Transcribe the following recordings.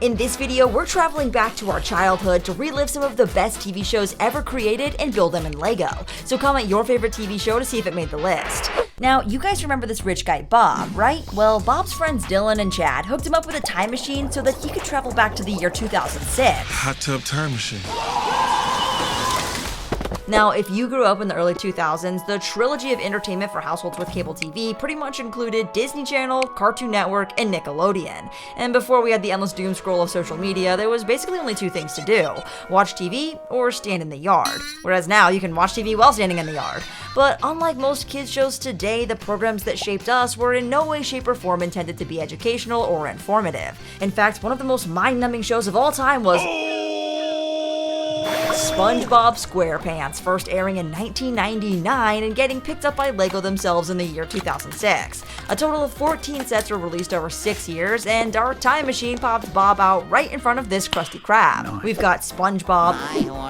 In this video, we're traveling back to our childhood to relive some of the best TV shows ever created and build them in Lego. So comment your favorite TV show to see if it made the list. Now, you guys remember this rich guy Bob, right? Well, Bob's friends Dylan and Chad hooked him up with a time machine so that he could travel back to the year 2006. Hot tub time machine. Now, if you grew up in the early 2000s, the trilogy of entertainment for households with cable TV pretty much included Disney Channel, Cartoon Network, and Nickelodeon. And before we had the endless doom scroll of social media, there was basically only two things to do: watch TV or stand in the yard. Whereas now, you can watch TV while standing in the yard. But unlike most kids shows today, the programs that shaped us were in no way, shape, or form intended to be educational or informative. In fact, one of the most mind-numbing shows of all time was SpongeBob SquarePants, first airing in 1999 and getting picked up by Lego themselves in the year 2006. A total of 14 sets were released over 6 years, and our time machine popped Bob out right in front of this Crusty Crab. Nice. We've got SpongeBob,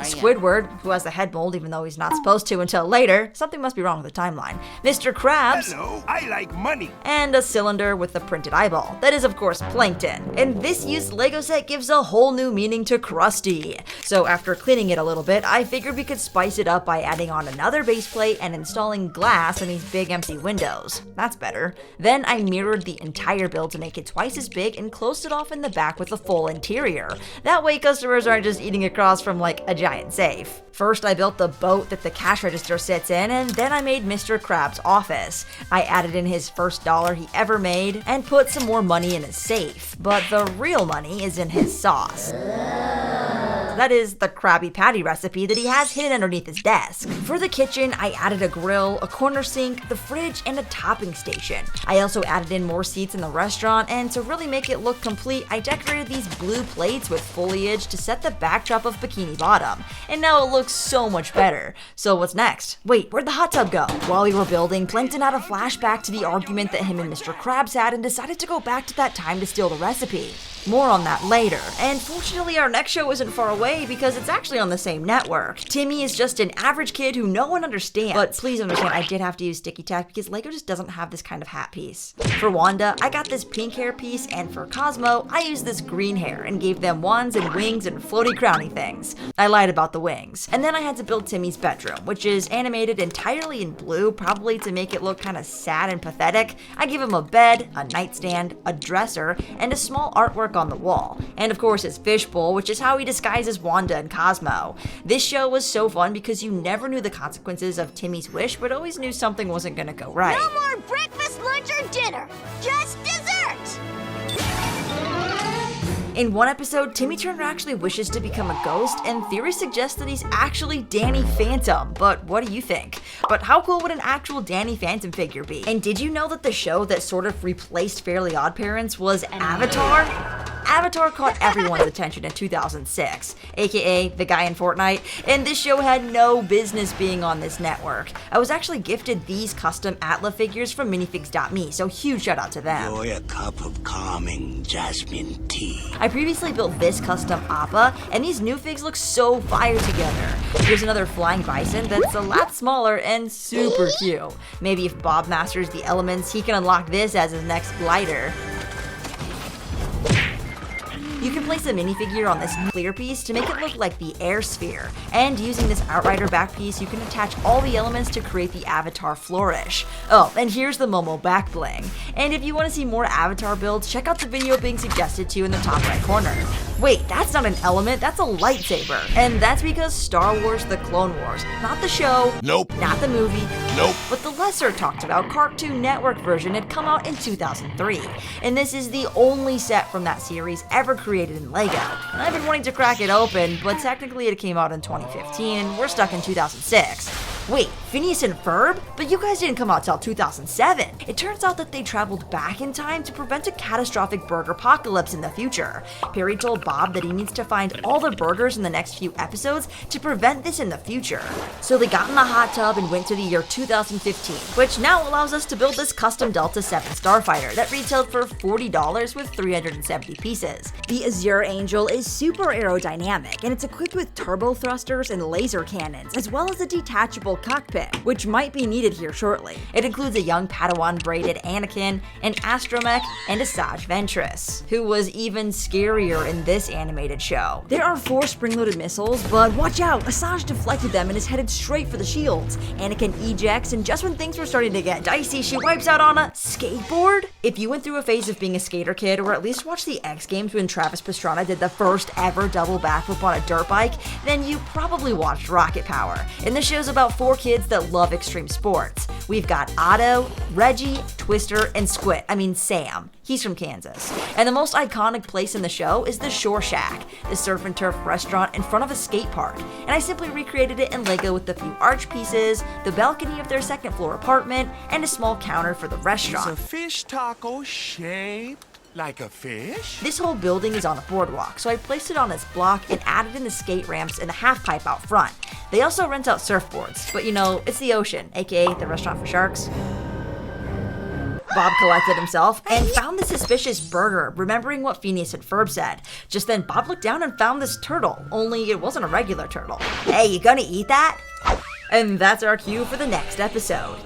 Squidward, who has the head mold even though he's not supposed to until later. Something must be wrong with the timeline. Mr. Krabs. Hello, I like money. And a cylinder with a printed eyeball. That is, of course, Plankton. And this used Lego set gives a whole new meaning to Krusty. So after cleaning it a little bit, I figured we could spice it up by adding on another base plate and installing glass in these big empty windows. That's better. Then I mirrored the entire build to make it twice as big and closed it off in the back with a full interior. That way customers aren't just eating across from like a giant safe. First, I built the boat that the cash register sits in, and then I made Mr. Krabs' office. I added in his first dollar he ever made and put some more money in his safe. But the real money is in his sauce. That is the Krabby Patty recipe that he has hidden underneath his desk. For the kitchen, I added a grill, a corner sink, the fridge, and a topping station. I also added in more seats in the restaurant, and to really make it look complete, I decorated these blue plates with foliage to set the backdrop of Bikini Bottom. And now it looks so much better. So what's next? Wait, where'd the hot tub go? While we were building, Plankton had a flashback to the argument that him and Mr. Krabs had and decided to go back to that time to steal the recipe. More on that later. And fortunately, our next show isn't far away because it's actually on the same network. Timmy is just an average kid who no one understands. But please understand, I did have to use sticky tack because Lego just doesn't have this kind of hat piece. For Wanda, I got this pink hair piece, and for Cosmo, I used this green hair and gave them wands and wings and floaty crowny things. I lied about the wings. And then I had to build Timmy's bedroom, which is animated entirely in blue, probably to make it look kind of sad and pathetic. I gave him a bed, a nightstand, a dresser, and a small artwork on the wall. And of course his fishbowl, which is how he disguises Wanda and Cosmo. This show was so fun because you never knew the consequences of Timmy's wish, but always knew something wasn't gonna go right. No more breakfast, lunch, or dinner. Just dessert. In one episode, Timmy Turner actually wishes to become a ghost, and theories suggest that he's actually Danny Phantom. But what do you think? But how cool would an actual Danny Phantom figure be? And did you know that the show that sort of replaced Fairly Odd Parents was Avatar? Avatar caught everyone's attention in 2006, aka the guy in Fortnite, and this show had no business being on this network. I was actually gifted these custom Atla figures from minifigs.me, so huge shout out to them. Enjoy a cup of calming jasmine tea. I previously built this custom Appa, and these new figs look so fire together. Here's another flying bison that's a lot smaller and super cute. Maybe if Bob masters the elements, he can unlock this as his next glider. You can place a minifigure on this clear piece to make it look like the air sphere. And using this Outrider back piece, you can attach all the elements to create the Avatar flourish. Oh, and here's the Momo back bling. And if you want to see more Avatar builds, check out the video being suggested to you in the top right corner. Wait, that's not an element, that's a lightsaber. And that's because Star Wars The Clone Wars, not the show, Nope. not the movie, Nope. but the lesser talked about Cartoon Network version had come out in 2003. And this is the only set from that series ever created in Lego. And I've been wanting to crack it open, but technically it came out in 2015 and we're stuck in 2006. Wait, Phineas and Ferb? But you guys didn't come out till 2007. It turns out that they traveled back in time to prevent a catastrophic burger apocalypse in the future. Perry told Bob that he needs to find all the burgers in the next few episodes to prevent this in the future. So they got in the hot tub and went to the year 2015, which now allows us to build this custom Delta 7 Starfighter that retailed for $40 with 370 pieces. The Azure Angel is super aerodynamic, and it's equipped with turbo thrusters and laser cannons, as well as a detachable full cockpit, which might be needed here shortly. It includes a young Padawan-braided Anakin, an astromech, and Asajj Ventress, who was even scarier in this animated show. There are 4 spring-loaded missiles, but watch out, Asajj deflected them and is headed straight for the shields. Anakin ejects, and just when things were starting to get dicey, she wipes out on a skateboard? If you went through a phase of being a skater kid, or at least watched the X Games when Travis Pastrana did the first ever double backflip on a dirt bike, then you probably watched Rocket Power. And this show's about 4 kids that love extreme sports. We've got Otto, Reggie, Twister, and Sam. He's from Kansas. And the most iconic place in the show is the Shore Shack, the surf and turf restaurant in front of a skate park. And I simply recreated it in Lego with a few arch pieces, the balcony of their 2nd floor apartment, and a small counter for the restaurant. It's a fish taco shaped like a fish? This whole building is on a boardwalk, so I placed it on this block and added in the skate ramps and the half pipe out front. They also rent out surfboards, but it's the ocean, aka the restaurant for sharks. Bob collected himself and found the suspicious burger, remembering what Phineas and Ferb said. Just then, Bob looked down and found this turtle, only it wasn't a regular turtle. Hey, you gonna eat that? And that's our cue for the next episode.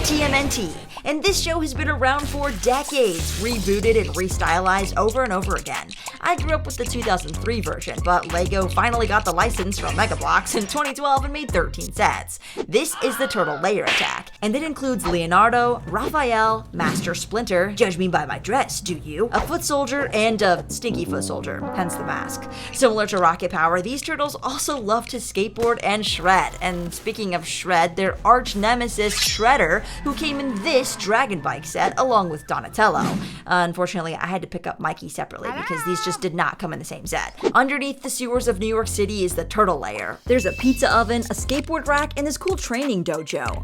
TMNT. And this show has been around for decades, rebooted and restylized over and over again. I grew up with the 2003 version, but Lego finally got the license from Mega Bloks in 2012 and made 13 sets. This is the Turtle Layer Attack, and it includes Leonardo, Raphael, Master Splinter, judge me by my dress, do you? A foot soldier, and a stinky foot soldier, hence the mask. Similar to Rocket Power, these turtles also love to skateboard and shred. And speaking of shred, their arch nemesis Shredder, who came in this Dragon Bike set along with Donatello. Unfortunately, I had to pick up Mikey separately because these just did not come in the same set. Underneath the sewers of New York City is the Turtle Layer. There's a pizza oven, a skateboard rack, and this cool training dojo.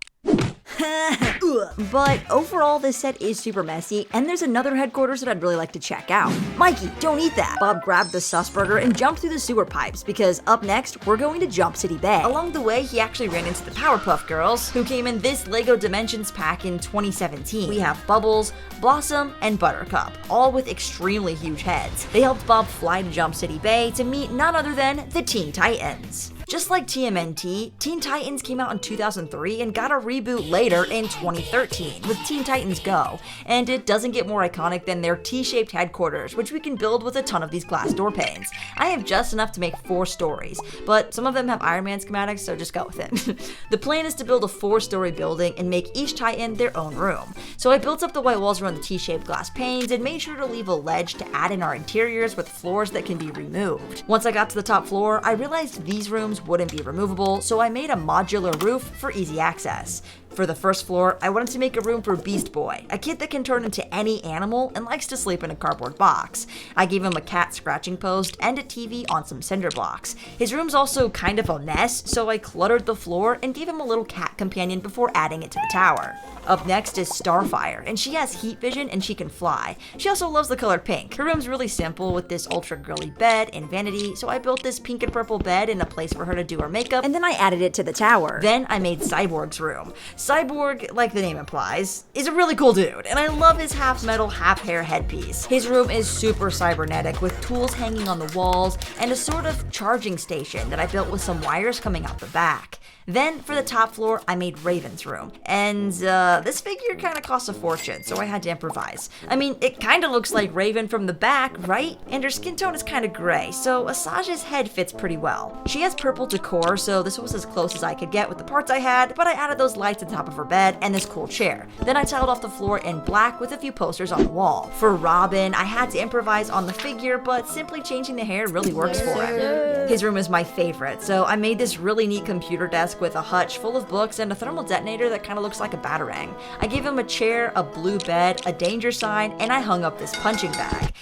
But overall, this set is super messy, and there's another headquarters that I'd really like to check out. Mikey, don't eat that! Bob grabbed the sus burger and jumped through the sewer pipes, because up next, we're going to Jump City Bay. Along the way, he actually ran into the Powerpuff Girls, who came in this LEGO Dimensions pack in 2017. We have Bubbles, Blossom, and Buttercup, all with extremely huge heads. They helped Bob fly to Jump City Bay to meet none other than the Teen Titans. Just like TMNT, Teen Titans came out in 2003 and got a reboot later in 2013 with Teen Titans Go, and it doesn't get more iconic than their T-shaped headquarters, which we can build with a ton of these glass door panes. I have just enough to make 4 stories, but some of them have Iron Man schematics, so just go with it. The plan is to build a 4-story building and make each Titan their own room. So I built up the white walls around the T-shaped glass panes and made sure to leave a ledge to add in our interiors with floors that can be removed. Once I got to the top floor, I realized these rooms wouldn't be removable, so I made a modular roof for easy access. For the first floor, I wanted to make a room for Beast Boy, a kid that can turn into any animal and likes to sleep in a cardboard box. I gave him a cat scratching post and a TV on some cinder blocks. His room's also kind of a mess, so I cluttered the floor and gave him a little cat companion before adding it to the tower. Up next is Starfire, and she has heat vision and she can fly. She also loves the color pink. Her room's really simple with this ultra girly bed and vanity, so I built this pink and purple bed and a place for her to do her makeup, and then I added it to the tower. Then I made Cyborg's room. Cyborg, like the name implies, is a really cool dude, and I love his half metal, half hair headpiece. His room is super cybernetic with tools hanging on the walls and a sort of charging station that I built with some wires coming out the back. Then, for the top floor, I made Raven's room. And, this figure kinda cost a fortune, so I had to improvise. I mean, it kinda looks like Raven from the back, right? And her skin tone is kinda gray, so Asajj's head fits pretty well. She has purple decor, so this was as close as I could get with the parts I had, but I added those lights at the top of her bed and this cool chair. Then I tiled off the floor in black with a few posters on the wall. For Robin, I had to improvise on the figure, but simply changing the hair really works for him. His room is my favorite, so I made this really neat computer desk with a hutch full of books and a thermal detonator that kind of looks like a batarang. I gave him a chair, a blue bed, a danger sign, and I hung up this punching bag.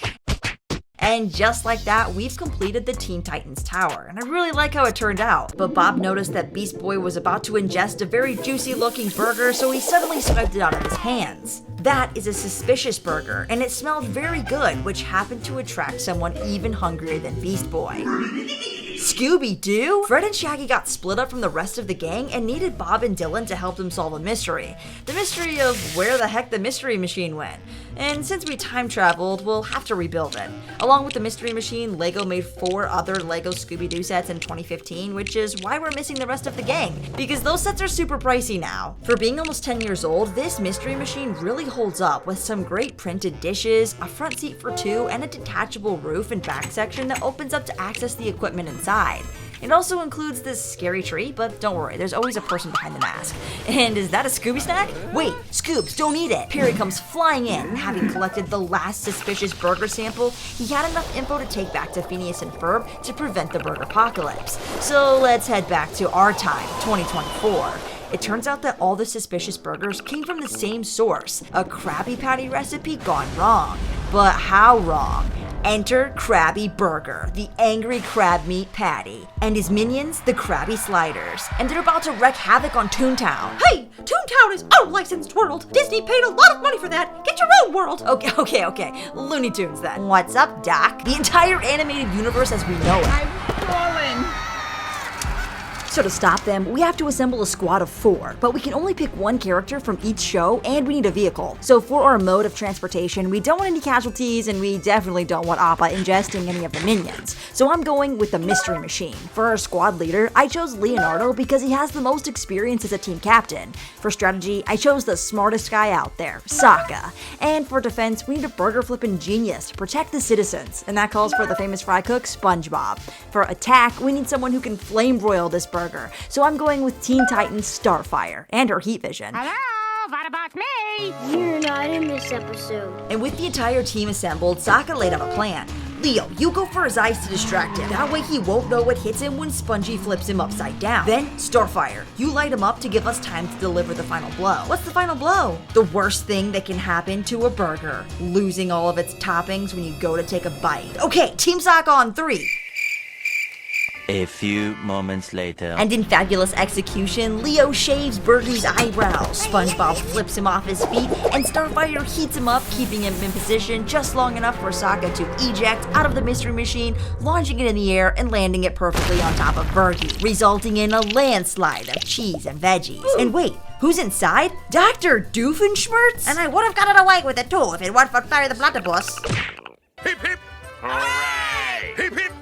And just like that, we've completed the Teen Titans Tower, and I really like how it turned out. But Bob noticed that Beast Boy was about to ingest a very juicy looking burger, so he suddenly swiped it out of his hands. That is a suspicious burger, and it smelled very good, which happened to attract someone even hungrier than Beast Boy. Scooby-Doo? Fred and Shaggy got split up from the rest of the gang and needed Bob and Dylan to help them solve a mystery. The mystery of where the heck the mystery machine went. And since we time traveled, we'll have to rebuild it. Along with the Mystery Machine, LEGO made 4 other LEGO Scooby-Doo sets in 2015, which is why we're missing the rest of the gang, because those sets are super pricey now. For being almost 10 years old, this Mystery Machine really holds up with some great printed dishes, a front seat for 2, and a detachable roof and back section that opens up to access the equipment inside. It also includes this scary tree, but don't worry, there's always a person behind the mask. And is that a Scooby snack? Wait, Scoobs, don't eat it! Perry comes flying in, and having collected the last suspicious burger sample, he had enough info to take back to Phineas and Ferb to prevent the burger apocalypse. So let's head back to our time, 2024. It turns out that all the suspicious burgers came from the same source, a Krabby Patty recipe gone wrong. But how wrong? Enter Krabby Burger, the angry crab meat patty, and his minions, the Krabby Sliders. And they're about to wreak havoc on Toontown. Hey, Toontown is our licensed world. Disney paid a lot of money for that. Get your own world. Okay. Looney Tunes then. What's up, Doc? The entire animated universe as we know it. I'm falling. So to stop them, we have to assemble a squad of 4, but we can only pick 1 character from each show, and we need a vehicle. So for our mode of transportation, we don't want any casualties, and we definitely don't want Appa ingesting any of the minions. So I'm going with the Mystery Machine. For our squad leader, I chose Leonardo because he has the most experience as a team captain. For strategy, I chose the smartest guy out there, Sokka. And for defense, we need a burger flipping genius to protect the citizens, and that calls for the famous fry cook, SpongeBob. For attack, we need someone who can flame broil this burger. So I'm going with Teen Titans Starfire and her heat vision. Hello, what about me? You're not in this episode. And with the entire team assembled, Sokka laid out a plan. Leo, you go for his eyes to distract him. That way he won't know what hits him when Spongy flips him upside down. Then, Starfire, you light him up to give us time to deliver the final blow. What's the final blow? The worst thing that can happen to a burger. Losing all of its toppings when you go to take a bite. Okay, Team Sokka on 3. A few moments later. And in fabulous execution, Leo shaves Burgy's eyebrows, SpongeBob flips him off his feet, and Starfire heats him up, keeping him in position just long enough for Sokka to eject out of the Mystery Machine, launching it in the air and landing it perfectly on top of Burgy, resulting in a landslide of cheese and veggies. And wait, who's inside? Dr. Doofenshmirtz? And I would have gotten away with it too if it weren't for Fire the Platypus. Hip hip! Hooray! Hip hip!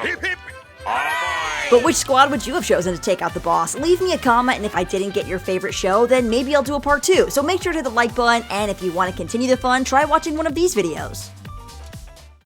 Hip hip! But which squad would you have chosen to take out the boss? Leave me a comment, and if I didn't get your favorite show, then maybe I'll do a part 2. So make sure to hit the like button, and if you want to continue the fun, try watching one of these videos.